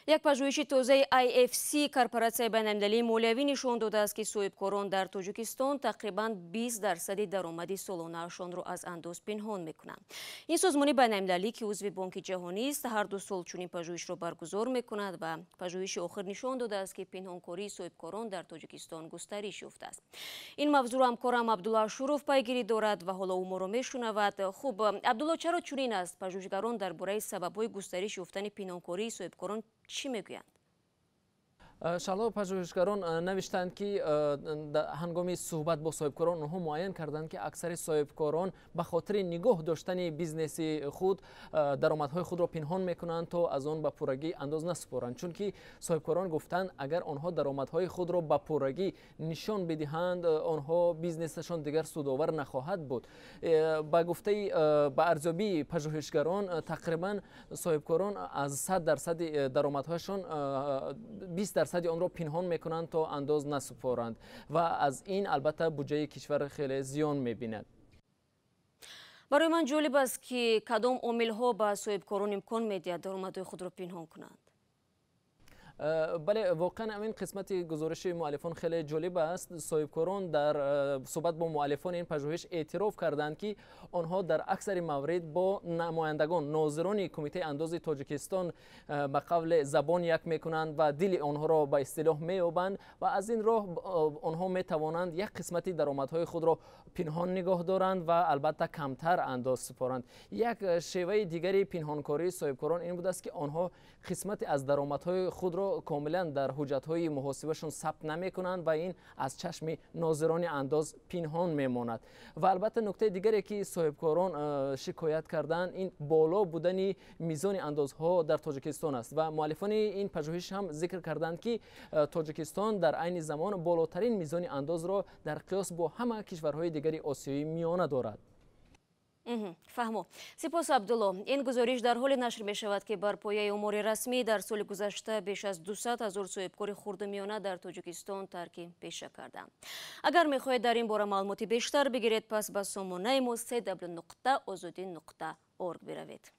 یک پژوهش تازه IFC корпорация байналмилалии молиявӣ нишон додааст ки соҳибкорон дар тоҷикистон тақрибан 20% даромади солонаашонро аз андоз пинҳон мекунанд. ин созмони байналмилалӣ ки узви бонки ҷаҳонист ҳар ду сол чунин пажӯҳишро баргузор мекунад ва пажӯҳиши охир нишон додааст ки пинҳонкории соҳибкорон дар тоҷикистон густариш ёфтааст. ин мавзӯъро ҳамкорам Абдулло Ашуров пайгирӣ дорад ва ҳоло ӯ моро мешунавад. хуб Абдулло, чаро чунин аст? пажӯҳишгарон дар бораи сабабҳои густариш ёфтани пинҳонкории соҳибкорон чӣ мегӯянд? шалҳо пажӯҳишгарон навиштанд ки ҳангоми суҳбат бо соҳибкорон онҳо муайян карданд ки аксари соҳибкорон ба хотири нигоҳ доштани бизнеси худ даромадҳои худро пинҳон мекунанд, то аз он ба пуррагӣ андоз насупоранд. чунки соҳибкорон гуфтанд, агар онҳо даромадҳои худро ба пуррагӣ нишон бидиҳанд, онҳо бизнесашон дигар судовар нахоҳад буд. ба гуфтаи ба арзёбии пажӯҳишгарон тақрибан соҳибкорон аз 100% даромадҳояшон 20% онро пинҳон мекунанд, то андоз насупоранд ва аз ин албатта буҷаи кишвар хеле зиён мебинад. барои ман ҷолиб аст ки кадом омилҳо ба соҳибкорон имкон медиҳад даромадҳои худро пинҳон кунанд? бале, воқеан ин қисмати гузориши муаллифон хеле ҷолиб аст. соҳибкорон дар суҳбат бо муаллифони ин пажӯҳиш эътироф карданд ки онҳо дар аксари маврид бо намояндагон нозирони кумитаи андози тоҷикистон ба қавле забон як мекунанд ва дили онҳоро ба истилоҳ меёбанд ва аз ин роҳ онҳо метавонанд як қисмати даромадҳои худро пинҳон нигоҳ доранд ва албатта камтар андоз супоранд. як шеваи дигари пинҳонкории соҳибкорон ин будааст ки онҳо қисмати аз даромадҳои худро комилан дар ҳуҷҷатҳои муҳосибашон сабт намекунанд ва ин аз чашми нозирони андоз пинҳон мемонад. ва албатта нуктаи дигаре ки соҳибкорон шикоят карданд, ин боло будани мизони андозҳо дар тоҷикистон аст ва муаллифони ин пажӯҳиш ҳам зикр карданд ки тоҷикистон дар айни замон болотарин мизони андозро дар қиёс бо ҳама кишварҳои дигари осиёи миёна дорад. фаҳмо. сипос Абдулло. ин гузориш дар ҳоле нашр мешавад ки бар пояи омори расмӣ дар соли гузашта беш аз 200 000 соҳибкори хурдумиёна дар Тоҷикистон тарки пеша карданд. агар мехоҳед дар ин бора маълумоти бештар бигиред, пас ба сомонаи мо www.ozodin.org биравед.